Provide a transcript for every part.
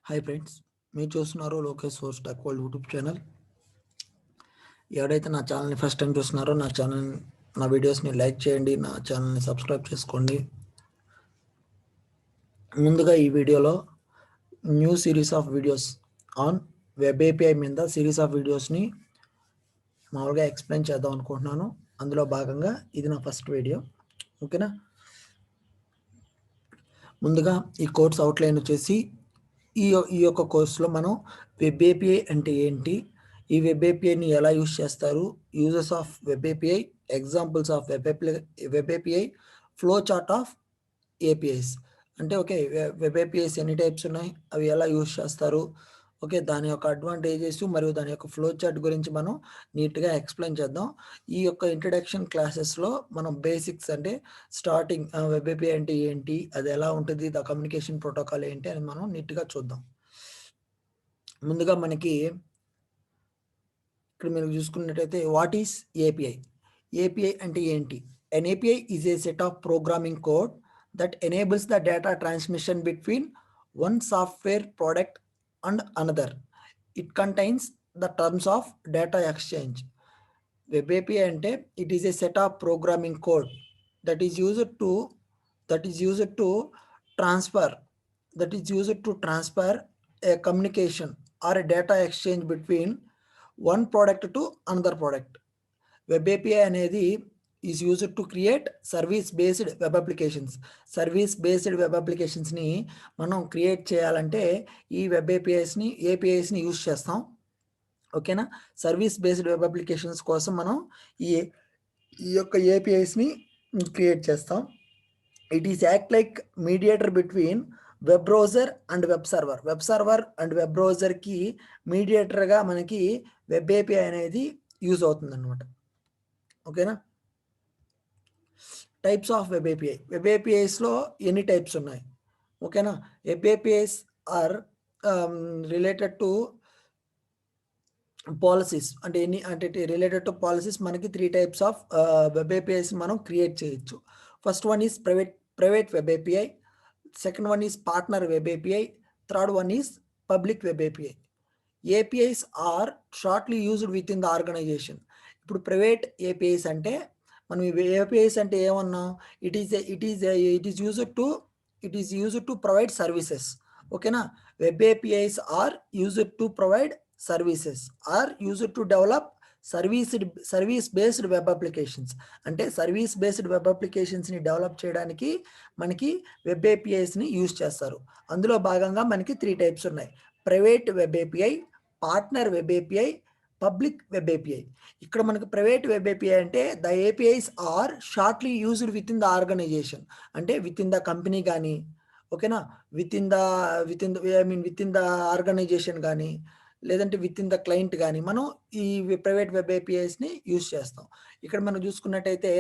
Hi friends, మీరు చూస్తున్నారు Lokesh source tech world YouTube channel. ఎవరైతే నా ఛానల్ని ఫస్ట్ టైం చూస్తున్నారో నా వీడియోస్ని లైక్ చేయండి, నా ఛానల్ని సబ్స్క్రైబ్ చేసుకోండి. ముందుగా ఈ వీడియోలో new series of videos on web API మీద సిరీస్ ఆఫ్ వీడియోస్ని మామూలుగా ఎక్స్ప్లెయిన్ చేద్దాం అనుకుంటున్నాను. అందులో భాగంగా ఇది నా ఫస్ట్ వీడియో. ఓకేనా, ముందుగా ఈ కోర్స్ అవుట్లైన్ వచ్చేసి ఈ యొక్క కోర్సులో మనం వెబ్ ఏపీఐ అంటే ఏంటి, ఈ వెబ్ ఏపీఐని ఎలా యూజ్ చేస్తారు, uses of web API, examples of web API, flow chart of APIs. అంటే ఓకే, వెబ్ ఏపీఐస్ ఎన్ని టైప్స్ ఉన్నాయి, అవి ఎలా యూజ్ చేస్తారు, ఓకే, దాని యొక్క అడ్వాంటేజెస్ మరియు దాని యొక్క ఫ్లో చార్ట్ గురించి మనం నీట్గా ఎక్స్ప్లెయిన్ చేద్దాం. ఈ యొక్క ఇంట్రడక్షన్ క్లాసెస్లో మనం బేసిక్స్ అంటే స్టార్టింగ్ వెబ్ ఏపీఐ అంటే ఏంటి, అది ఎలా ఉంటుంది, ద కమ్యూనికేషన్ ప్రోటోకాల్ ఏంటి అని మనం నీట్గా చూద్దాం. ముందుగా మనకి ఇక్కడ మీరు చూసుకున్నట్టయితే వాట్ ఈస్ ఏపీఐ. ఏపీఐ అంటే ఏంటి? An API is a set of programming code that enables the data transmission between one software product and another. It contains the terms of data exchange. Web API అంటే it is a set of programming code that is used to transfer a communication or a data exchange between one product to another product. Web API అనేది is used to create service based web applications. Service based web అప్లికేషన్స్ని మనం create చేయాలంటే ఈ web ఏపీఐస్ని use చేస్తాం. ఓకేనా, service based web applications కోసం మనం ఈ యొక్క ఏపీఐస్ని క్రియేట్ చేస్తాం. It is act like mediator between web browser and web server and web బ్రౌజర్కి మీడియేటర్గా మనకి వెబ్ ఏపీఐ అనేది యూజ్ అవుతుంది అనమాట. ఓకేనా, types of web API. Web ఏపీఐస్లో ఎన్ని టైప్స్ ఉన్నాయి? ఓకేనా, web APIs are related to policies. అంటే రిలేటెడ్ టు పాలసీస్ మనకి 3 టైప్స్ ఆఫ్ వెబ్ ఏపీఐస్ మనం క్రియేట్ చేయొచ్చు. First one is private web API, second one is partner web API, third one is public web API. APIs are shortly used with in the organization. ఇప్పుడు private APIs అంటే మనం APIs అంటే ఏమన్నాం? It is used to provide services. ఓకేనా, web APIs are used to provide services are used to develop service based web applications. అంటే service based web అప్లికేషన్స్ని develop చేయడానికి మనకి వెబ్ ఏపీఐస్ని యూజ్ చేస్తారు. అందులో భాగంగా మనకి 3 టైప్స్ ఉన్నాయి: private web API, partner web API, public web API. ఇక్కడ మనకు ప్రైవేట్ వెబ్ ఏపీఐ అంటే the APIs are shortly used with in the organisation. అంటే విత్ ఇన్ ద కంపెనీ కానీ, ఓకేనా, విత్ ఇన్ ద ఆర్గనైజేషన్ కానీ, లేదంటే విత్ ఇన్ ద క్లయింట్ కానీ మనం ఈ ప్రైవేట్ వెబ్ ఏపీఐస్ని యూజ్ చేస్తాం. ఇక్కడ మనం చూసుకున్నట్టయితే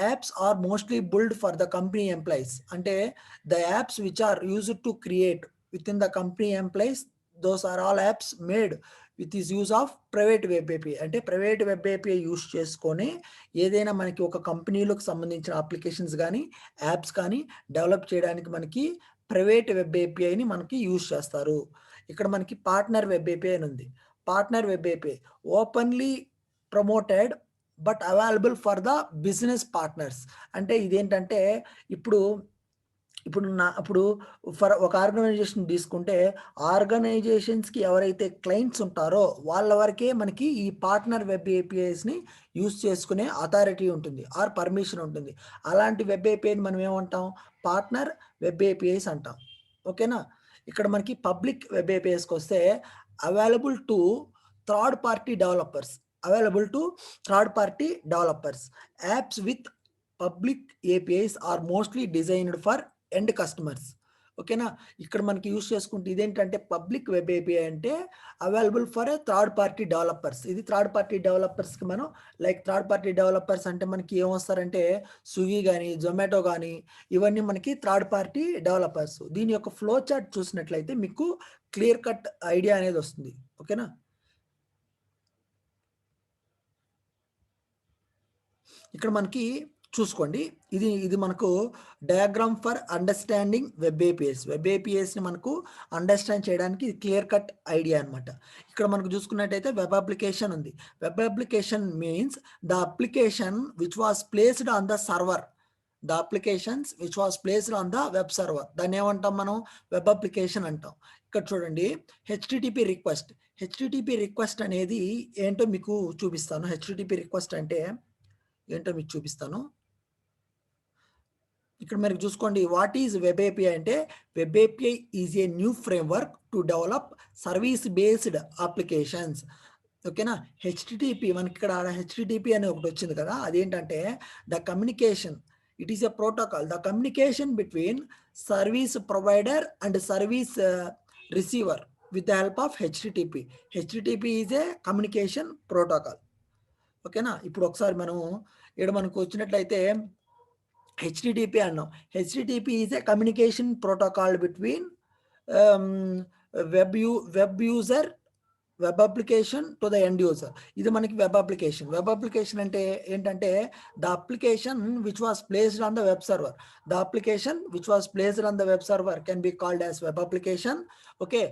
apps are mostly build for the company employees. అంటే the apps which are used to create with in the company employees, those are all apps made with is use of private web API. అంటే private web API use చేసుకొని ఏదైనా మనకి ఒక కంపెనీలకు సంబంధించిన applications కానీ apps కానీ డెవలప్ చేయడానికి మనకి ప్రైవేట్ వెబ్ ఏపీఐని మనకి యూజ్ చేస్తారు. ఇక్కడ మనకి పార్ట్నర్ వెబ్ ఏపీఐ అని ఉంది. Partner web API openly promoted but available for the business partners. అంటే ఇదేంటంటే ఇప్పుడు ఫర్ ఒక ఆర్గనైజేషన్ తీసుకుంటే ఆర్గనైజేషన్స్కి ఎవరైతే క్లయింట్స్ ఉంటారో వాళ్ళ వరకే మనకి ఈ పార్ట్నర్ వెబ్ ఏపీఐస్ని యూజ్ చేసుకునే అథారిటీ ఉంటుంది ఆర్ పర్మిషన్ ఉంటుంది. అలాంటి వెబ్ ఏపీఐని మనం ఏమంటాం? పార్ట్నర్ వెబ్ ఏపీఐస్ అంటాం. ఓకేనా, ఇక్కడ మనకి పబ్లిక్ వెబ్ ఏపీఐస్కి వస్తే available to third party developers. Apps with public APIs are mostly designed for end customers. ఓకేనా, ఇక్కడ మనకి యూజ్ చేసుకుంటే ఇదేంటంటే పబ్లిక్ వెబ్ ఏపీఐ అంటే available for third party developers. ఇది థర్డ్ పార్టీ డెవలపర్స్కి మనం థర్డ్ పార్టీ డెవలపర్స్ అంటే మనకి ఏమొస్తారంటే స్విగ్గీ కానీ జొమాటో కానీ ఇవన్నీ మనకి థర్డ్ పార్టీ డెవలపర్స్. దీని యొక్క ఫ్లో చార్ట్ చూసినట్లయితే మీకు క్లియర్ కట్ ఐడియా అనేది వస్తుంది. ఓకేనా, ఇక్కడ మనకి చూసుకోండి. ఇది మనకు diagram for understanding web APIs. Web ఏపీఎస్ని మనకు అండర్స్టాండ్ చేయడానికి క్లియర్ కట్ ఐడియా అనమాట. ఇక్కడ మనకు చూసుకున్నట్టయితే వెబ్ అప్లికేషన్ ఉంది. Web application means the application which was placed on the server. The applications which was placed on the web server. దాన్ని ఏమంటాం మనం? వెబ్ అప్లికేషన్ అంటాం. ఇక్కడ చూడండి, హెచ్టిటిపి రిక్వెస్ట్. హెచ్టిటిపి రిక్వెస్ట్ అనేది ఏంటో మీకు చూపిస్తాను. హెచ్టిటిపి రిక్వెస్ట్ అంటే ఏంటో మీకు చూపిస్తాను. ఇక్కడ మీరు చూసుకోండి, వాట్ ఈజ్ వెబ్ ఏపీఐ అంటే web API is a new framework to develop service based applications. ఓకేనా? హెచ్టిటిపి మనకి ఇక్కడ హెచ్టిటిపి అనే ఒకటి వచ్చింది కదా, అదేంటంటే the communication, it is a protocol, the communication between service provider and service receiver with the help of HTTP. HTTP is a communication protocol. ఓకేనా? ఇప్పుడు ఒకసారి మనం ఇక్కడ మనకు వచ్చినట్లయితే హెచ్టిటిపి అన్నాం. HTTP is a communication protocol between web user, web application to the end user. ఇది మనకి వెబ్ అప్లికేషన్. వెబ్ అప్లికేషన్ అంటే ఏంటంటే the application which was placed on the web server. The application which was placed on the web server can be called as web application. Okay.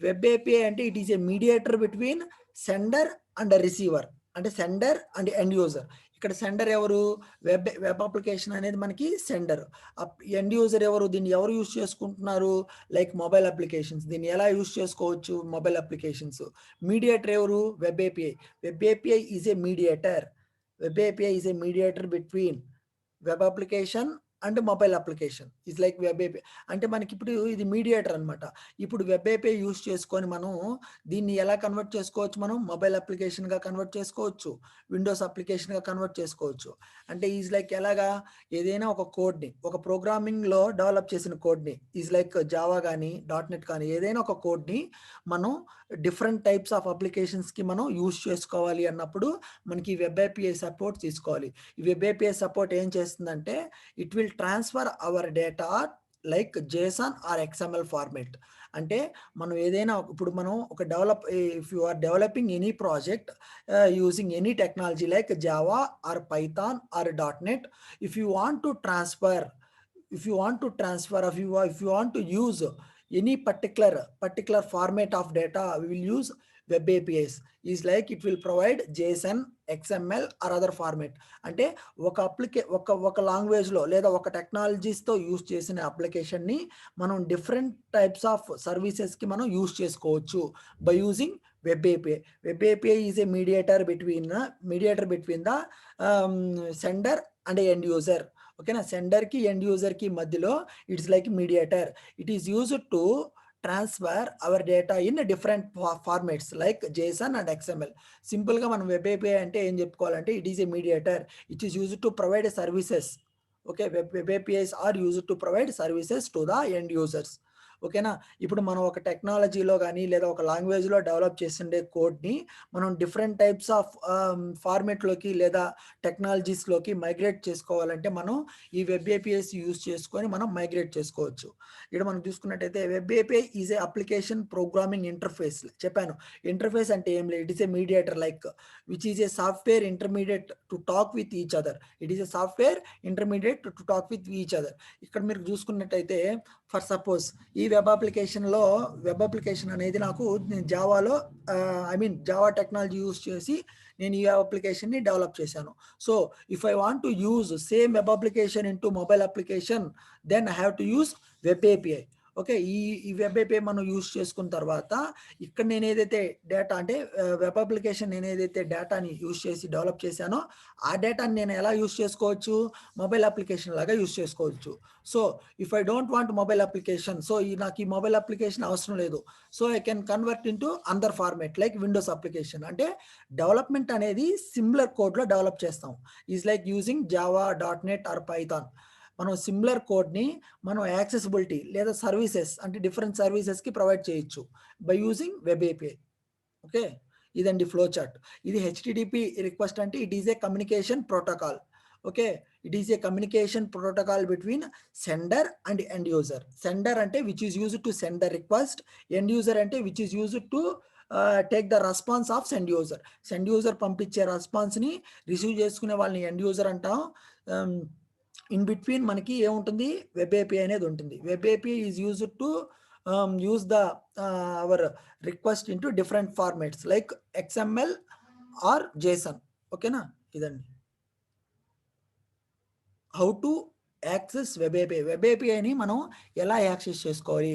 Web API అంటే it is a mediator between sender and receiver, అంటే sender and end user. ఇక్కడ sender ఎవరు? Web application అనేది మనకి sender. End user ఎవరు? దీన్ని ఎవరు use చేసుకుంటున్నారు? Like mobile applications. దీన్ని ఎలా యూజ్ చేసుకోవచ్చు? Mobile applications. మీడియేటర్ ఎవరు? Web API. Web API is a mediator. Web API is a mediator between web application and mobile application. Is like web API అంటే మనకి ఇప్పుడు ఇది మీడియేటర్ అనమాట. ఇప్పుడు వెబ్ ఏపీఐ యూజ్ చేసుకొని మనం దీన్ని ఎలా కన్వర్ట్ చేసుకోవచ్చు? మనం మొబైల్ అప్లికేషన్గా కన్వర్ట్ చేసుకోవచ్చు, విండోస్ అప్లికేషన్గా కన్వర్ట్ చేసుకోవచ్చు. అంటే ఈజ్ లైక్ ఎలాగా? ఏదైనా ఒక కోడ్ని, ఒక ప్రోగ్రామింగ్లో డెవలప్ చేసిన కోడ్ని, ఈజ్ లైక్ జావా కానీ .NET కానీ ఏదైనా ఒక కోడ్ని మనం డిఫరెంట్ టైప్స్ ఆఫ్ అప్లికేషన్స్కి మనం యూజ్ చేసుకోవాలి అన్నప్పుడు మనకి వెబ్ ఏపీఐ సపోర్ట్ తీసుకోవాలి. ఈ వెబ్ ఏపీఐ సపోర్ట్ ఏం చేస్తుందంటే it will transfer our data like JSON or XML format. అంటే మనం ఏదైనా ఇప్పుడు మనం ఒక if you are developing any project using any technology like Java or Python or .NET, if you want to transfer, if you want to use any particular format of data, we will use web APIs. Is like it will provide JSON, XML or other format. అంటే ఒక language లో లేదా ఒక technologies తో use చేసిన application ని మనం different types of services కి మనం యూజ్ చేసుకోవచ్చు by using web API. Web API is a mediator between the sender and end user. ఓకేనా? సెండర్ కి ఎండ్ యూజర్ కి మధ్యలో it's like mediator. It is used to transfer our data in different formats like JSON and XML. సింపుల్గా మనం web API అంటే ఏం చెప్పుకోవాలంటే it is a mediator. It is used to provide services. Okay. Web APIs are used to provide services to the end users. ఓకేనా? ఇప్పుడు మనం ఒక టెక్నాలజీలో కానీ లేదా ఒక లాంగ్వేజ్లో డెవలప్ చేసిండే కోడ్ని మనం డిఫరెంట్ టైప్స్ ఆఫ్ ఫార్మేట్లోకి లేదా టెక్నాలజీస్లోకి మైగ్రేట్ చేసుకోవాలంటే మనం ఈ వెబ్ ఏపీఐస్ యూజ్ చేసుకొని మనం మైగ్రేట్ చేసుకోవచ్చు. ఇక్కడ మనం చూసుకున్నట్టయితే web API is A application programming interface. చెప్పాను, ఇంటర్ఫేస్ అంటే ఏం లేదు, it is a mediator like which is a software intermediate to talk with each other. It is A software intermediate to talk with each other. ఇక్కడ మీరు చూసుకున్నట్టయితే for suppose ఈ web application అనేది నాకు జావాలో జావా టెక్నాలజీ యూజ్ చేసి నేను ఈ అప్లికేషన్ని develop చేశాను. So if I want to use same web application into mobile application, then I have to use web API. Okay. ఈ వెబ్ ఏపీఐ మనం యూజ్ చేసుకున్న తర్వాత ఇక్కడ నేను ఏదైతే డేటా అంటే వెబ్ అప్లికేషన్ నేను ఏదైతే డేటాని యూజ్ చేసి డెవలప్ చేశానో ఆ డేటాని నేను ఎలా యూజ్ చేసుకోవచ్చు? మొబైల్ అప్లికేషన్ లాగా యూజ్ చేసుకోవచ్చు. So if I don't want mobile application, so నాకు ఈ మొబైల్ అప్లికేషన్ అవసరం లేదు, so I can convert into another format like Windows application. అంటే డెవలప్మెంట్ అనేది సిమిలర్ కోడ్లో డెవలప్ చేస్తాం. Is like using Java, .NET or Python. మనం సిమిలర్ కోడ్ని మనం యాక్సెసిబిలిటీ లేదా సర్వీసెస్ అంటే డిఫరెంట్ సర్వీసెస్కి ప్రొవైడ్ చేయొచ్చు by using web API. Okay. ఇదండి ఫ్లో చార్ట్. ఇది హెచ్టిటిపి రిక్వెస్ట్ అంటే it is a communication protocol. Okay. It is a communication protocol between sender and end user. Sender అంటే which is used to send the request, end user అంటే which is used to take the response of send user. Send user పంపించే రెస్పాన్స్ని receive చేసుకునే వాళ్ళని end user అంటాం. In between మనకి ఏముంటుంది, web API అనేది ఉంటుంది. Web API is used to use the our request into different formats like XML or JSON. ఓకేనా, ఇదండి how to access web API. Web ఏపీఐని మనం ఎలా యాక్సెస్ చేసుకోవాలి?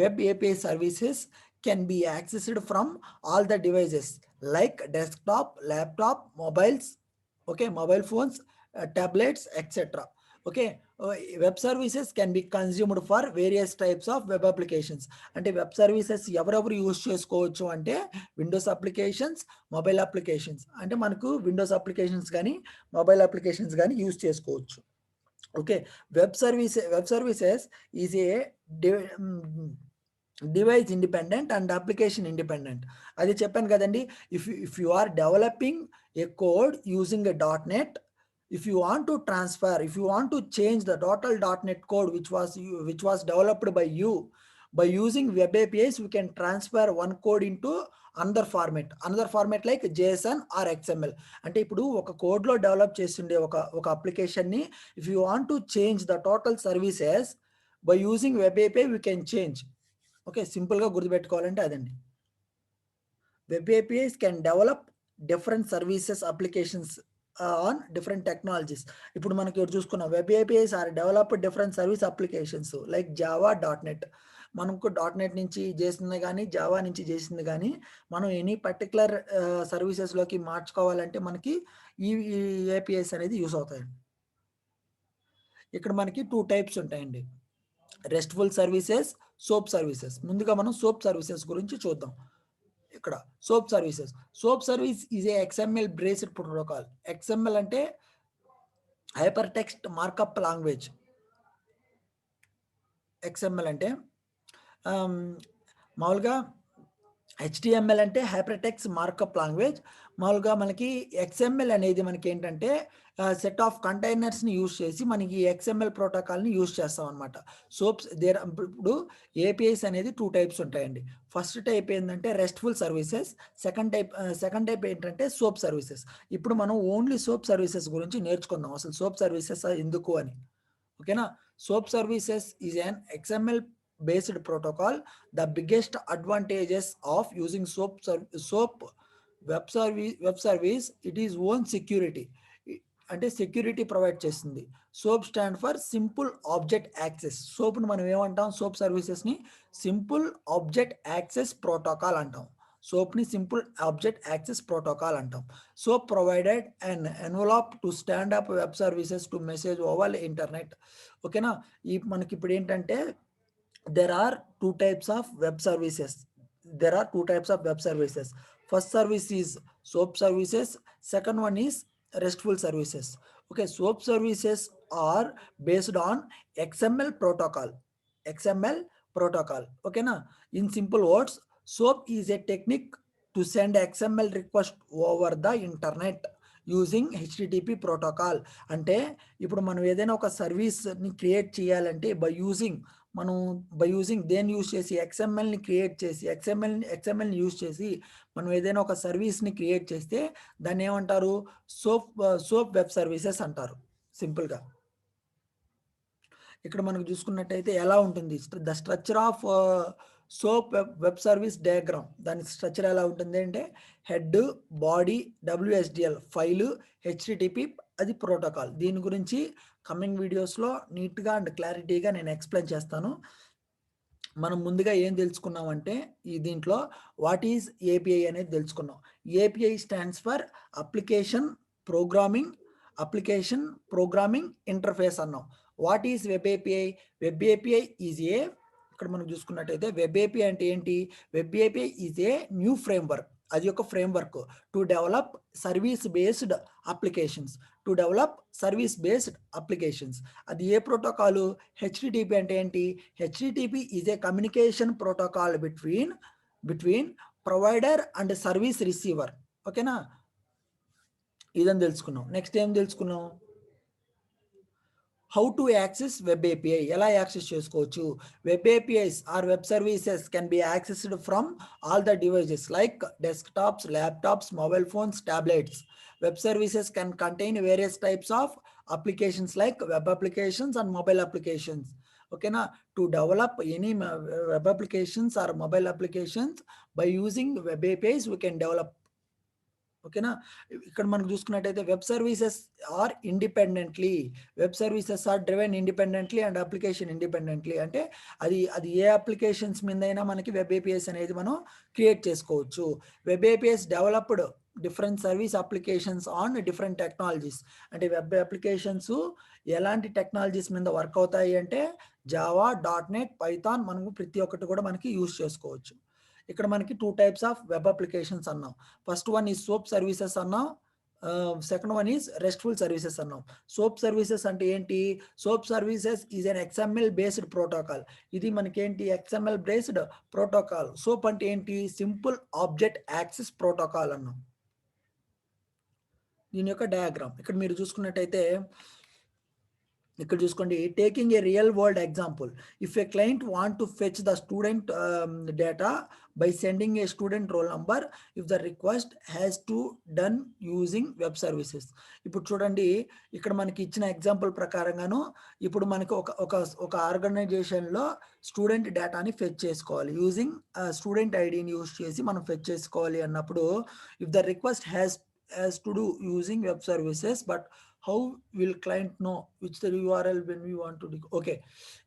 Web API services can be accessed from all the devices like desktop, laptop, mobiles, okay, mobile phones, tablets, etc. Okay, web services can be consumed for various types of web applications. అంటే web services ఎవరెవరు use చేసుకోవచ్చు అంటే Windows applications, mobile applications. అంటే మనకు Windows applications కానీ mobile applications కానీ use చేసుకోవచ్చు. Okay, web services is a device independent and application independent. అది చెప్పాను కదండి. If you are developing a code using a .NET, if you want to transfer, if you want to change the total .NET code which was developed by you, by using web APIs, we can transfer one code into another format like JSON or XML. అంటే ఇప్పుడు ఒక కోడ్లో develop చేస్తుండే ఒక అప్లికేషన్ని if you want to change the total services by using web API, we can change. Okay, సింపుల్గా గుర్తుపెట్టుకోవాలంటే అదండి. వెబ్ APIs can develop different services applications on different technologies. ఇప్పుడు మనకి చూసుకున్న web APIs are developed different service applications like Java, .NET. మనకు .NET నుంచి చేసింది కానీ జావా నుంచి చేసింది కానీ మనం ఎనీ పర్టికులర్ సర్వీసెస్లోకి మార్చుకోవాలంటే మనకి ఈ ఏపీఐస్ అనేది యూస్ అవుతాయండి. ఇక్కడ మనకి 2 టైప్స్ ఉంటాయండి, రెస్ట్ఫుల్ సర్వీసెస్, సోప్ సర్వీసెస్. ముందుగా మనం సోప్ సర్వీసెస్ గురించి చూద్దాం. ఇక్కడ soap service is a XML based protocol. XML అంటే hyper text markup language. XML అంటే మామూలుగా HTML అంటే హైపర్ టెక్స్ట్ మార్కప్ లాంగ్వేజ్. మామూలుగా మనకి XML అనేది మనకి ఏంటంటే సెట్ ఆఫ్ కంటైనర్స్ని యూజ్ చేసి మనకి XML ప్రోటోకాల్ని యూజ్ చేస్తాం అనమాట. సోప్స్ ఇప్పుడు ఏపీఐస్ అనేది 2 టైప్స్ ఉంటాయండి. ఫస్ట్ టైప్ ఏంటంటే రెస్ట్ఫుల్ సర్వీసెస్, సెకండ్ టైప్ ఏంటంటే సోప్ సర్వీసెస్. ఇప్పుడు మనం ఓన్లీ సోప్ సర్వీసెస్ గురించి నేర్చుకుందాం, అసలు సోప్ సర్వీసెస్ ఎందుకు అని. ఓకేనా, soap services is an XML based protocol. The biggest advantages of using soap web service, it is own security. అంటే సెక్యూరిటీ ప్రొవైడ్ చేస్తుంది. SOAP stand for simple object access. సోప్ను మనం ఏమంటాం, సోప్ సర్వీసెస్ని సింపుల్ ఆబ్జెక్ట్ యాక్సెస్ ప్రోటోకాల్ అంటాం. సోప్ని simple object access protocol అంటాం. SOAP provided and envelope to stand up web services to message over internet. ఓకేనా, మనకి ఇప్పుడు ఏంటంటే there are two types of web services. First service is soap services, second one is RESTful services. Okay, soap services are based on XML protocol. Okay na, in simple words, soap is a technique to send XML request over the internet using HTTP protocol. అంటే ఇప్పుడు మనం ఏదైనా ఒక సర్వీస్ని create చేయాలంటే by using దేన్ని use చేసి XMLని create చేసి XMLని యూజ్ చేసి మనం ఏదైనా ఒక సర్వీస్ని క్రియేట్ చేస్తే దాన్ని ఏమంటారు, సోప్ వెబ్ సర్వీసెస్ అంటారు సింపుల్గా. ఇక్కడ మనకు చూసుకున్నట్టయితే ఎలా ఉంటుంది, the structure of soap web service diagram. దాని స్ట్రక్చర్ ఎలా ఉంటుంది అంటే head, body, WSDL file, HTTP అది ప్రోటోకాల్. దీని గురించి కమింగ్ వీడియోస్లో నీట్గా అండ్ క్లారిటీగా నేను ఎక్స్ప్లెయిన్ చేస్తాను. మనం ముందుగా ఏం తెలుసుకున్నామంటే దీంట్లో వాట్ ఈజ్ ఏపీఐ అనేది తెలుసుకున్నాం. API stands for application programming interface అన్నాం. What is web API? Web API is a, ఇక్కడ మనం చూసుకున్నట్టయితే వెబ్ ఏపీఐ అంటే ఏంటి, web API is a new framework. అది ఒక framework to develop service based applications. అది ఏ ప్రోటోకాల్? HTTP అంటే ఏంటి? HTTP is a communication protocol between provider and service receiver. ఓకేనా, ఇదని తెలుసుకున్నాం. నెక్స్ట్ ఏం తెలుసుకున్నాం, how to access web API, ఎలా యాక్సెస్ చేసుకోవచ్చు. Web APIs are web services can be accessed from all the devices like desktops, laptops, mobile phones, tablets. Web services can contain various types of applications like web applications and mobile applications. Okay na, to develop any web applications or mobile applications by using web APIs we can develop. ఓకేనా. ఇక్కడ మనకు చూసుకున్నట్టయితే web services are independently, web services are driven independently and application independently. అంటే అది ఏ applications మీద అయినా మనకి web APS అనేది మనం క్రియేట్ చేసుకోవచ్చు. Web APS developed different service applications on different technologies. అంటే వెబ్ అప్లికేషన్స్ ఎలాంటి టెక్నాలజీస్ మీద వర్క్ అవుతాయి అంటే జావా, .NET, పైథాన్, మనము ప్రతి ఒక్కటి కూడా మనకి యూజ్ చేసుకోవచ్చు. ఇక్కడ మనకి 2 టైప్స్ ఆఫ్ వెబ్ అప్లికేషన్స్ అన్నాం. First one is SOAP services అన్నాం, second one is RESTful services అన్నాం. సోప్ సర్వీసెస్ అంటే ఏంటి? SOAP services is an XML based protocol. ఇది మనకేంటి? XML based protocol. సోప్ అంటే ఏంటి? సింపుల్ ఆబ్జెక్ట్ యాక్సెస్ ప్రోటోకాల్ అన్నాం. దీని యొక్క డయాగ్రామ్ ఇక్కడ మీరు చూసుకున్నట్టయితే ఇక్కడ చూసుకోండి. Taking a real world example, if A client want to fetch the student data by sending A student roll number, if the request has to done using web services. ఇప్పుడు చూడండి, ఇక్కడ మనకి ఇచ్చిన ఎగ్జాంపుల్ ప్రకారంగాను ఇప్పుడు మనకి ఒక ఆర్గనైజేషన్లో స్టూడెంట్ డేటాని ఫెచ్ చేసుకోవాలి. యూజింగ్ స్టూడెంట్ ఐడిని యూజ్ చేసి మనం ఫెచ్ చేసుకోవాలి అన్నప్పుడు, if the request has to do using web services, but how will client know which the URL when we want to. Okay,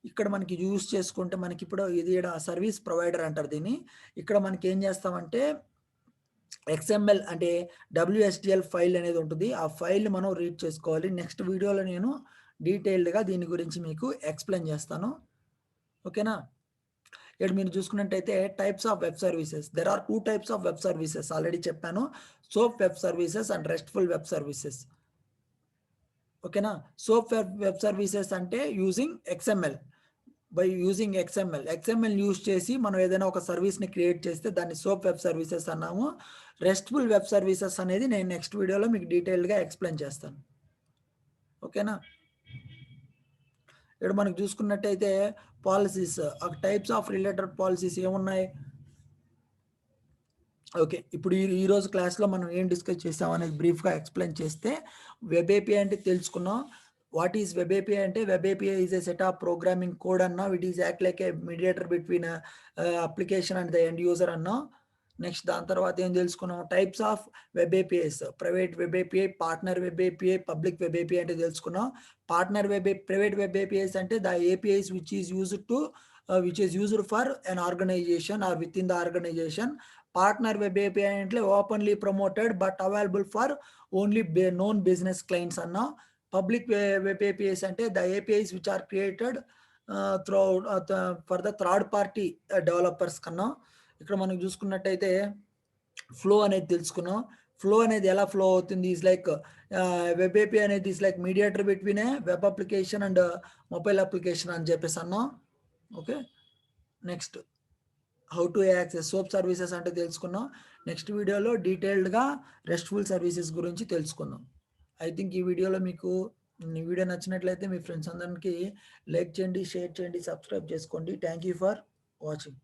ఇక్కడ మనకి యూజ్ చేసుకుంటే మనకి ఇప్పుడు ఇది సర్వీస్ ప్రొవైడర్ అంటారు దీన్ని. ఇక్కడ మనకి ఏం చేస్తామంటే XML అంటే WSDL ఫైల్ అనేది ఉంటుంది. ఆ ఫైల్ మనం రీడ్ చేసుకోవాలి. నెక్స్ట్ వీడియోలో నేను డీటెయిల్డ్గా దీని గురించి మీకు ఎక్స్ప్లెయిన్ చేస్తాను. ఓకేనా. ఇక్కడ మీరు చూసుకున్నట్టయితే types of web services, there are 2 types of web services. Already చెప్పాను, SOAP web services and RESTful web services. ఓకేనా. సోప్ వెబ్ సర్వీసెస్ అంటే using XML, by using XML use చేసి మనం ఏదైనా ఒక సర్వీస్ని క్రియేట్ చేస్తే దాన్ని సోప్ వెబ్ సర్వీసెస్ అన్నాము. రెస్ట్ఫుల్ వెబ్ సర్వీసెస్ అనేది నేను నెక్స్ట్ వీడియోలో మీకు డీటెయిల్గా ఎక్స్ప్లెయిన్ చేస్తాను. ఓకేనా. ఇక్కడ మనకు చూసుకున్నట్టయితే policies, types of related policies ఏమున్నాయి. ఓకే, ఇప్పుడు ఈరోజు క్లాస్లో మనం ఏం డిస్కస్ చేసాం అనేది బ్రీఫ్గా ఎక్స్ప్లెయిన్ చేస్తే, వెబ్ ఏపీఐ అంటే తెలుసుకున్నాం. వాట్ ఈజ్ వెబ్ ఏపీఐ అంటే, web API is a set of programming code అన్నా, it is act like a mediator between application and the end user అన్నా. నెక్స్ట్ దాని తర్వాత ఏం తెలుసుకున్నాం? Types of web APIs, private web API, partner web API, public web API అంటే తెలుసుకున్నాం. Private web APIs అంటే the APIs which is used for an organisation or with in the organisation. Partner web API అంటే openly promoted but available for only known business clients అన్నా. Public web APIs అంటే the APIs which are created for the third party developers కన్నా. ఇక్కడ మనం చూసుకున్నట్టయితే flow అనేది తెలుసుకున్నాం. Flow అనేది ఎలా ఫ్లో అవుతుంది, ఈజ్ లైక్ వెబ్ ఏపీఐ అనేది is like mediator between A web application and mobile application అని చెప్పేసి అన్నాం. Okay, next how to access soap services అంటే తెలుసుకున్నాం. నెక్స్ట్ వీడియోలో డీటెయిల్డ్గా రెస్ట్ఫుల్ సర్వీసెస్ గురించి తెలుసుకుందాం. ఐ థింక్ ఈ వీడియోలో మీకు వీడియో నచ్చినట్లయితే మీ ఫ్రెండ్స్ అందరికీ లైక్ చేయండి, షేర్ చేయండి, సబ్స్క్రైబ్ చేసుకోండి. Thank you for watching.